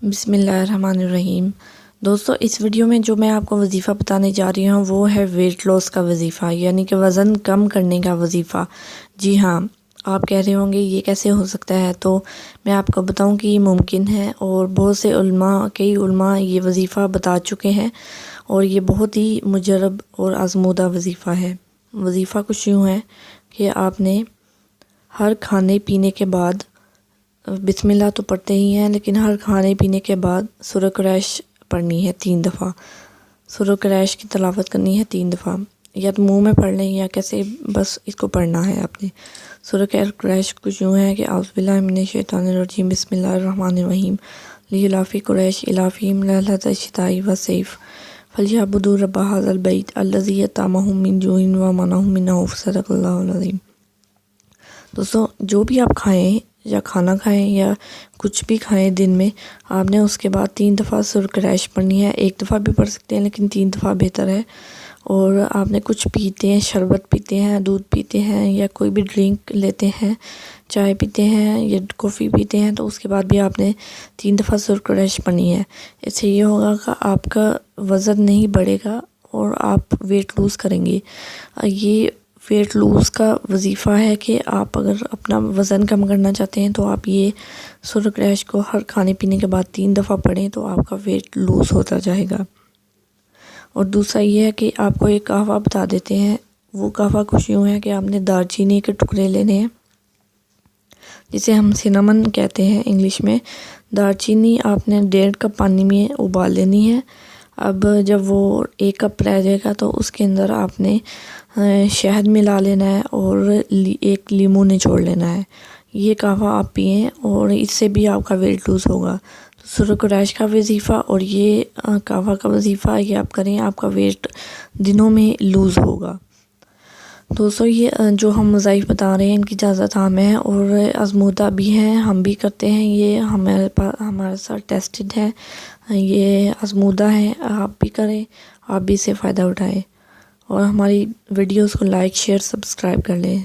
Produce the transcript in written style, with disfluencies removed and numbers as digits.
بسم اللہ الرحمن الرحیم۔ دوستو، اس ویڈیو میں جو میں آپ کو وظیفہ بتانے جا رہی ہوں وہ ہے ویٹ لاس کا وظیفہ، یعنی کہ وزن کم کرنے کا وظیفہ۔ جی ہاں، آپ کہہ رہے ہوں گے یہ کیسے ہو سکتا ہے، تو میں آپ کو بتاؤں کہ یہ ممکن ہے، اور بہت سے کئی علماء یہ وظیفہ بتا چکے ہیں، اور یہ بہت ہی مجرب اور آزمودہ وظیفہ ہے۔ وظیفہ کچھ یوں ہے کہ آپ نے ہر کھانے پینے کے بعد بسم اللہ تو پڑھتے ہی ہیں، لیکن ہر کھانے پینے کے بعد سورہ قریش پڑھنی ہے 3 دفعہ۔ سورہ قریش کی تلاوت کرنی ہے 3 دفعہ، یا تو منہ میں پڑھ لیں یا کیسے، بس اس کو پڑھنا ہے آپ نے۔ سورہ قریش کچھ یوں ہے کہ اعوذ باللہ من الشیطان الرجیم، بسم اللہ الرحمن الرحیم، لإلاف قریش إیلافهم رحلة الشتاء والصیف فلیعبدوا رب هذا البیت الذی اطعمهم من جوع وآمنهم من خوف۔ صدق اللہ العظیم۔ دوستو، جو بھی آپ کھائیں یا کھانا کھائیں یا کچھ بھی کھائیں دن میں، آپ نے اس کے بعد 3 دفعہ سورہ قریش پڑھنی ہے۔ 1 دفعہ بھی پڑھ سکتے ہیں لیکن 3 دفعہ بہتر ہے۔ اور آپ نے کچھ پیتے ہیں، شربت پیتے ہیں، دودھ پیتے ہیں، یا کوئی بھی ڈرنک لیتے ہیں، چائے پیتے ہیں یا کافی پیتے ہیں، تو اس کے بعد بھی آپ نے 3 دفعہ سورہ قریش پڑھنی ہے۔ اس سے یہ ہوگا کہ آپ کا وزن نہیں بڑھے گا اور آپ ویٹ لوز کریں گے۔ یہ ویٹ لوز کا وظیفہ ہے کہ آپ اگر اپنا وزن کم کرنا چاہتے ہیں تو آپ یہ سورہ قریش کو ہر کھانے پینے کے بعد 3 دفعہ پڑھیں تو آپ کا ویٹ لوز ہوتا جائے گا۔ اور دوسرا یہ ہے کہ آپ کو ایک قہوہ بتا دیتے ہیں۔ وہ قہوہ کچھ یوں ہے کہ آپ نے دار چینی کے ٹکڑے لینے ہیں، جسے ہم سینامن کہتے ہیں انگلش میں۔ دار چینی آپ نے 1.5 کپ پانی میں ابال لینی ہے۔ اب جب وہ 1 کپ رہ جائے گا تو اس کے اندر آپ نے شہد ملا لینا ہے اور 1 لیموں نچوڑ لینا ہے۔ یہ قہوہ آپ پئیں اور اس سے بھی آپ کا ویٹ لوز ہوگا۔ تو سورہ قریش کا وظیفہ اور یہ قہوہ کا وظیفہ یہ آپ کریں، آپ کا ویٹ دنوں میں لوز ہوگا۔ دوستو، یہ جو ہم وظائف بتا رہے ہیں ان کی اجازت عام ہے اور آزمودہ بھی ہیں، ہم بھی کرتے ہیں، یہ ہمارے ساتھ ٹیسٹڈ ہے، یہ آزمودہ ہیں، آپ بھی کریں، آپ بھی اس سے فائدہ اٹھائیں، اور ہماری ویڈیوز کو لائک، شیئر، سبسکرائب کر لیں۔